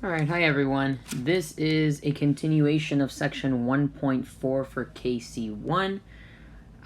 Alright, hi everyone. This is a continuation of section 1.4 for KC1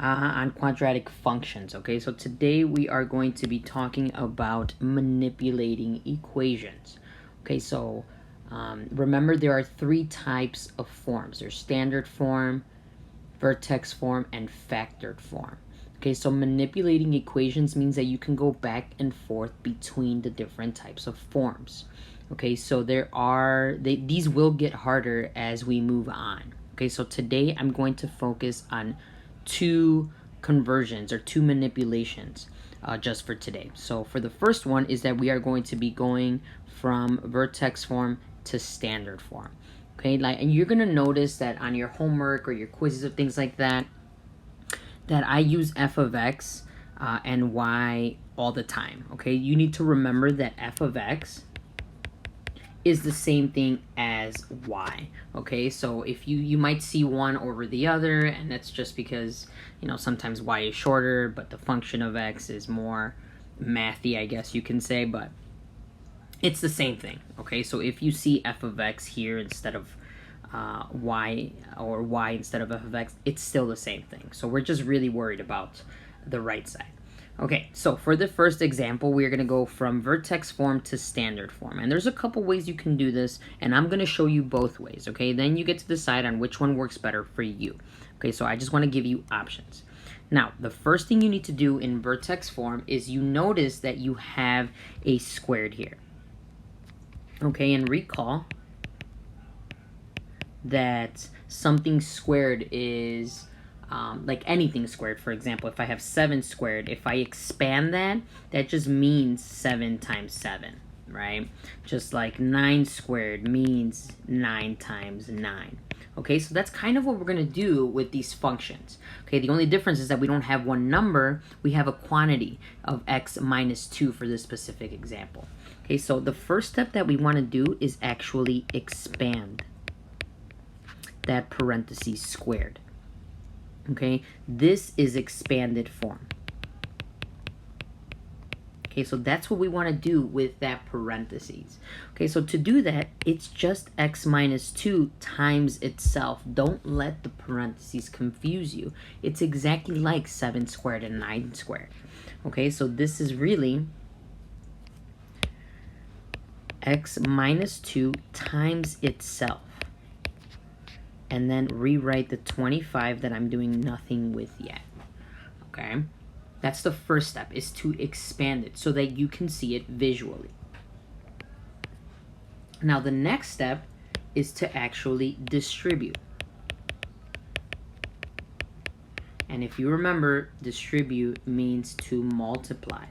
on quadratic functions. Okay, so today we are going to be talking about manipulating equations. Okay, so remember there are three types of forms. There's standard form, vertex form, and factored form. Okay, so manipulating equations means that you can go back and forth between the different types of forms. Okay, so these will get harder as we move on. Okay, so today I'm going to focus on two conversions or two manipulations just for today. So for the first one is that we are going to be going from vertex form to standard form. Okay, and you're gonna notice that on your homework or your quizzes or things like that, that I use f of x and y all the time. Okay, you need to remember that f of x is the same thing as y. Okay, so if you might see one over the other, and that's just because sometimes y is shorter, but the function of x is more mathy, I guess you can say, but it's the same thing. Okay, so if you see f of x here instead of y, or y instead of f of x, it's still the same thing. So we're just really worried about the right side. Okay, so for the first example, we're going to go from vertex form to standard form. And there's a couple ways you can do this, and I'm going to show you both ways, okay? Then you get to decide on which one works better for you. Okay, so I just want to give you options. Now, the first thing you need to do in vertex form is you notice that you have a squared here. Okay, and recall that something squared is like anything squared. For example, if I have 7 squared, if I expand that, that just means 7 times 7, right? Just like 9 squared means 9 times 9. Okay, so that's kind of what we're going to do with these functions. Okay, the only difference is that we don't have one number, we have a quantity of x minus 2 for this specific example. Okay, so the first step that we want to do is actually expand that parentheses squared. Okay, this is expanded form. Okay, so that's what we want to do with that parentheses. Okay, so to do that, it's just x minus 2 times itself. Don't let the parentheses confuse you. It's exactly like 7 squared and 9 squared. Okay, so this is really x minus 2 times itself. And then rewrite the 25 that I'm doing nothing with yet. Okay? That's the first step, is to expand it so that you can see it visually. Now the next step is to actually distribute. And if you remember, distribute means to multiply.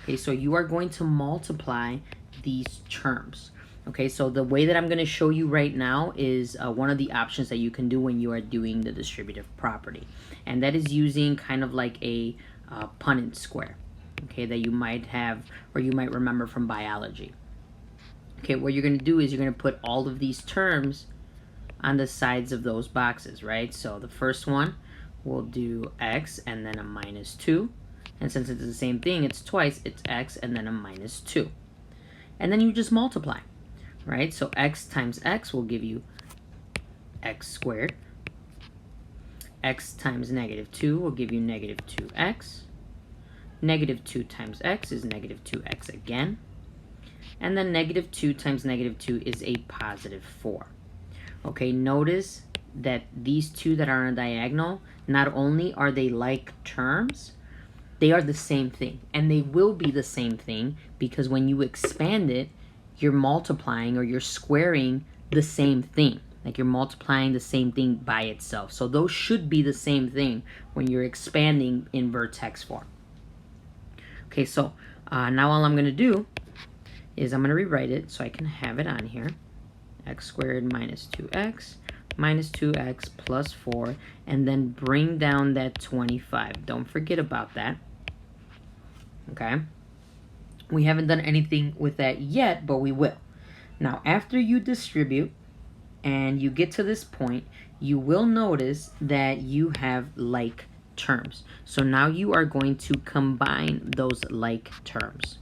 Okay, so you are going to multiply these terms. Okay, so the way that I'm going to show you right now is one of the options that you can do when you are doing the distributive property. And that is using kind of like a Punnett square, okay, that you might have or you might remember from biology. Okay, what you're going to do is you're going to put all of these terms on the sides of those boxes, right? So the first one, we'll do x and then a minus 2. And since it's the same thing, it's twice, it's x and then a minus 2. And then you just multiply. Right, so x times x will give you x squared. X times negative 2 will give you negative 2x. Negative 2 times x is negative 2x again. And then negative 2 times negative 2 is a positive 4. Okay, notice that these two that are on a diagonal, not only are they like terms, they are the same thing. And they will be the same thing because when you expand it, you're multiplying or you're squaring the same thing. Like you're multiplying the same thing by itself. So those should be the same thing when you're expanding in vertex form. Okay, so now all I'm going to do is I'm going to rewrite it so I can have it on here. X squared minus 2x minus 2x plus 4, and then bring down that 25. Don't forget about that. Okay? We haven't done anything with that yet, but we will. Now, after you distribute and you get to this point, you will notice that you have like terms. So now you are going to combine those like terms.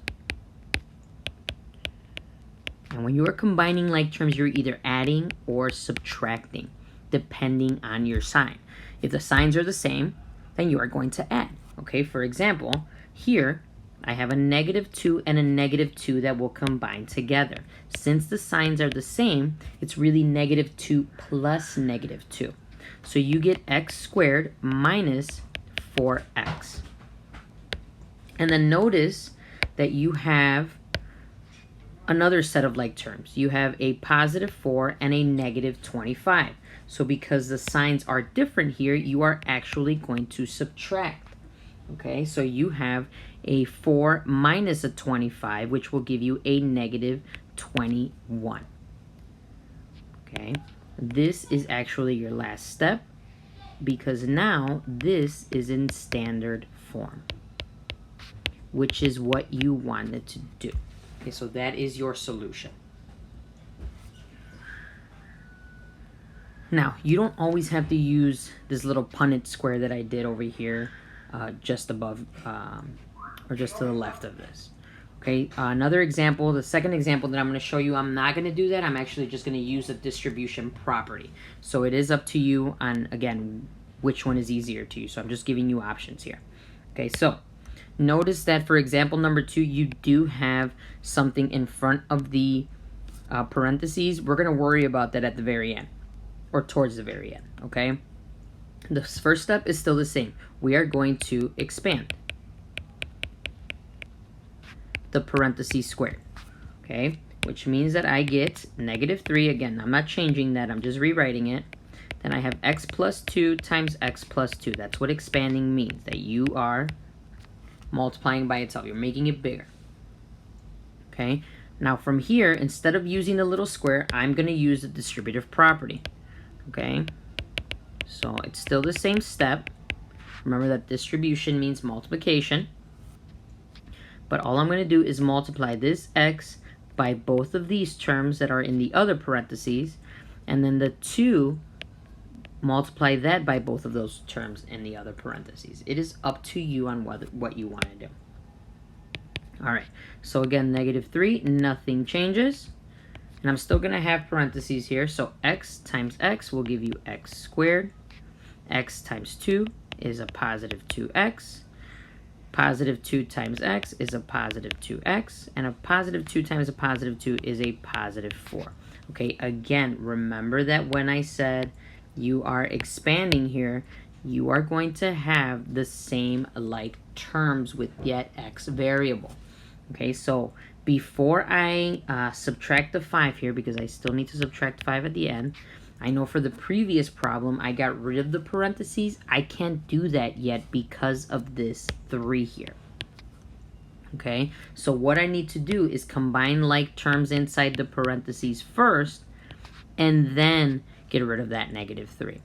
And when you are combining like terms, you're either adding or subtracting, depending on your sign. If the signs are the same, then you are going to add. Okay, for example, here I have a -2 and a -2 that will combine together. Since the signs are the same, it's really -2 plus -2. So you get x squared minus 4x. And then notice that you have another set of like terms. You have a +4 and a -25. So because the signs are different here, you are actually going to subtract. Okay, so you have a 4 minus a 25, which will give you a -21. Okay, this is actually your last step because now this is in standard form, which is what you wanted to do. Okay, so that is your solution. Now, you don't always have to use this little Punnett square that I did over here just above or just to the left of this. Okay, another example, the second example that I'm going to show you, I'm not going to do that. I'm actually just going to use a distribution property. So it is up to you on, again, which one is easier to you. So I'm just giving you options here. Okay, so notice that for example number 2, you do have something in front of the parentheses. We're going to worry about that at the very end, or towards the very end, okay? The first step is still the same. We are going to expand the parentheses squared, okay? Which means that I get -3. Again, I'm not changing that. I'm just rewriting it. Then I have x plus 2 times x plus 2. That's what expanding means, that you are multiplying by itself. You're making it bigger, okay? Now from here, instead of using the little square, I'm going to use the distributive property, okay? So it's still the same step. Remember that distribution means multiplication. But all I'm going to do is multiply this x by both of these terms that are in the other parentheses, and then the 2, multiply that by both of those terms in the other parentheses. It is up to you on what you want to do. All right, so again, -3, nothing changes. And I'm still going to have parentheses here. So x times x will give you x squared. X times 2 is a +2x. +2 times x is a +2x. And a +2 times a +2 is a +4. Okay, again, remember that when I said you are expanding here, you are going to have the same like terms with yet x variable. Okay, so before I subtract the 5 here, because I still need to subtract 5 at the end, I know for the previous problem, I got rid of the parentheses. I can't do that yet because of this 3 here. Okay, so what I need to do is combine like terms inside the parentheses first, and then get rid of that -3.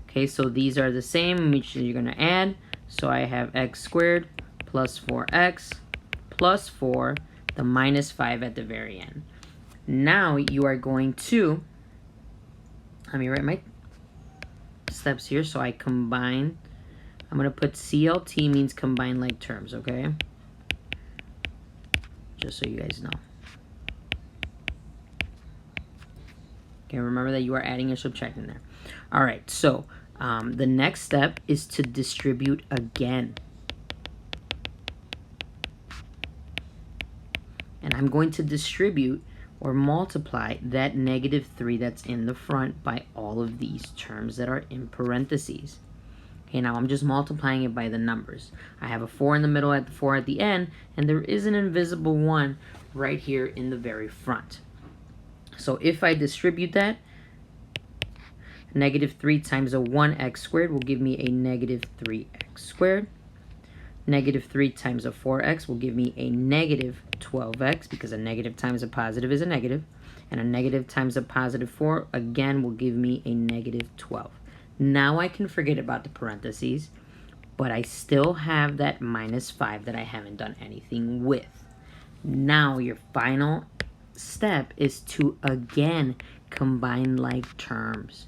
Okay, so these are the same, which you're going to add. So I have x squared plus 4x plus 4, the -5 at the very end. Now you are going to, let me write my steps here. So I combine, I'm going to put CLT means combine like terms, okay? Just so you guys know. Okay, remember that you are adding or subtracting there. All right, so the next step is to distribute again. And I'm going to distribute or multiply that -3 that's in the front by all of these terms that are in parentheses. Okay, now I'm just multiplying it by the numbers. I have a 4 in the middle, at the 4 at the end, and there is an invisible 1 right here in the very front. So if I distribute that, -3 times a 1x squared will give me a -3x squared. -3 times a 4x will give me a -12x, because a negative times a positive is a negative. And a negative times a +4, again, will give me a -12. Now I can forget about the parentheses, but I still have that -5 that I haven't done anything with. Now your final step is to again combine like terms,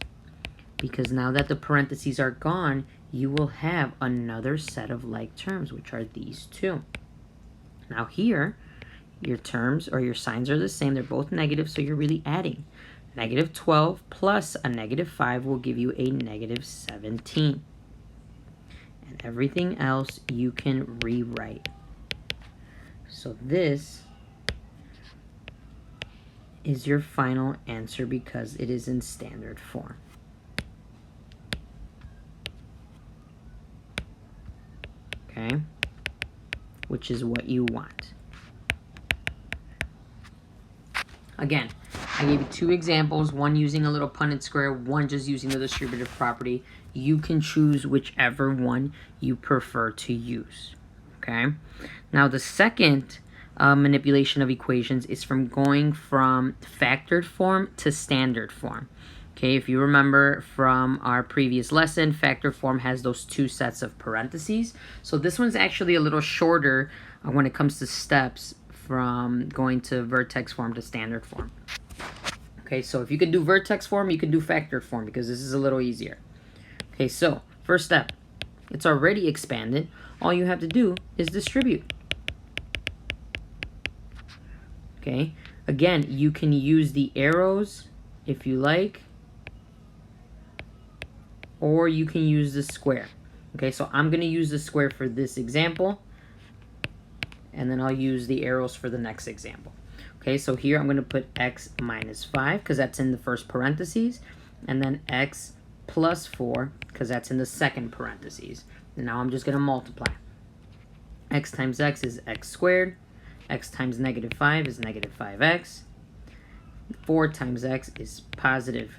because now that the parentheses are gone, you will have another set of like terms, which are these two. Now here your terms or your signs are the same. They're both negative, so you're really adding. Negative 12 plus a negative 5 will give you a negative 17. And everything else you can rewrite. So this is your final answer because it is in standard form. Okay? Which is what you want. Again, I gave you two examples, one using a little Punnett square, one just using the distributive property. You can choose whichever one you prefer to use. Okay? Now the second manipulation of equations is from going from factored form to standard form. Okay, if you remember from our previous lesson, factored form has those two sets of parentheses. So this one's actually a little shorter when it comes to steps from going to vertex form to standard form. Okay, so if you could do vertex form, you could do factored form because this is a little easier. Okay, so first step, it's already expanded. All you have to do is distribute. Okay, again, you can use the arrows if you like, or you can use the square. Okay, so I'm going to use the square for this example, and then I'll use the arrows for the next example. Okay, so here I'm going to put x minus 5 because that's in the first parentheses, and then x plus 4 because that's in the second parentheses. And now I'm just going to multiply. X times x is x squared. X times negative 5 is negative 5x. 4 times x is positive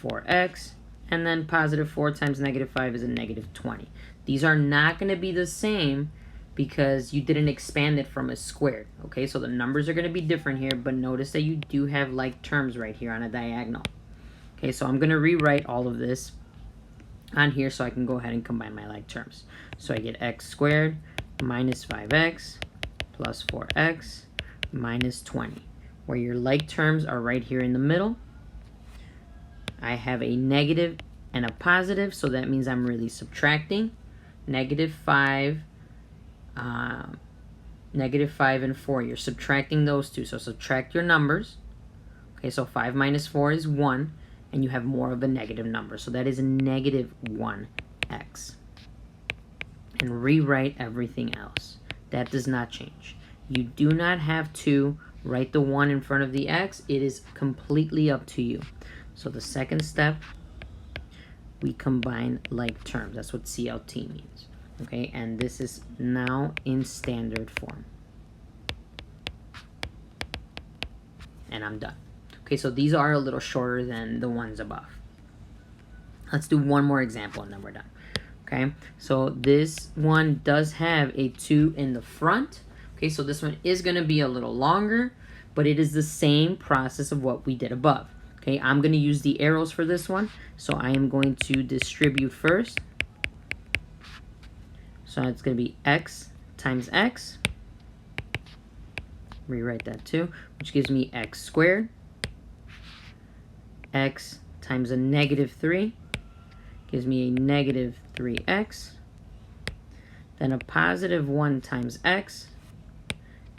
4x. And then positive 4 times negative 5 is a negative 20. These are not going to be the same because you didn't expand it from a squared. Okay, so the numbers are going to be different here, but notice that you do have like terms right here on a diagonal. Okay, so I'm going to rewrite all of this on here so I can go ahead and combine my like terms. So I get x squared minus 5x plus 4x minus 20, where your like terms are right here in the middle. I have a negative and a positive, so that means I'm really subtracting. Negative 5 and 4, you're subtracting those two, so subtract your numbers. Okay, so 5 minus 4 is 1, and you have more of a negative number, so that is a negative 1x. And rewrite everything else. That does not change. You do not have to write the 1 in front of the x. It is completely up to you. So the second step, we combine like terms. That's what CLT means. Okay, and this is now in standard form. And I'm done. Okay, so these are a little shorter than the ones above. Let's do one more example and then we're done. Okay, so this one does have a 2 in the front. Okay, so this one is going to be a little longer, but it is the same process of what we did above. Okay, I'm going to use the arrows for this one, so I am going to distribute first. So it's going to be x times x. Rewrite that too, which gives me x squared. X times a negative 3 gives me a negative 3x. Then a positive 1 times x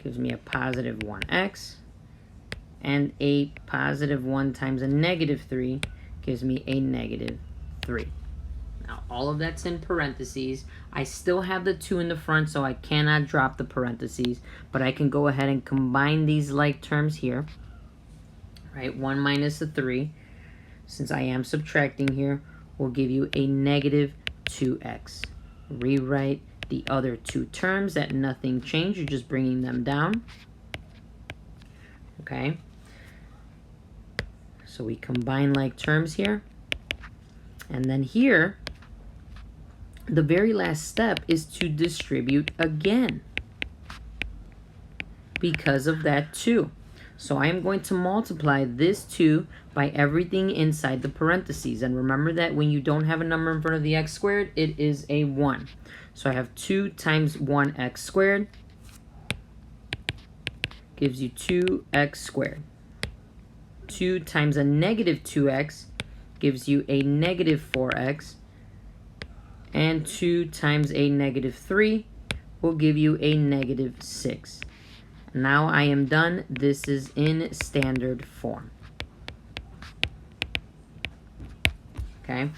gives me a positive 1x. And a positive 1 times a negative 3 gives me a negative 3. Now, all of that's in parentheses. I still have the 2 in the front, so I cannot drop the parentheses, but I can go ahead and combine these like terms here. Right, 1 minus a 3, since I am subtracting here, will give you a negative 2x. Rewrite the other two terms that nothing changed, you're just bringing them down. Okay. So we combine like terms here. And then here, the very last step is to distribute again because of that 2. So I am going to multiply this 2 by everything inside the parentheses. And remember that when you don't have a number in front of the x squared, it is a 1. So I have 2 times 1x squared gives you 2x squared. 2 times a negative 2x gives you a negative 4x. And 2 times a negative 3 will give you a negative 6. Now I am done. This is in standard form. Okay,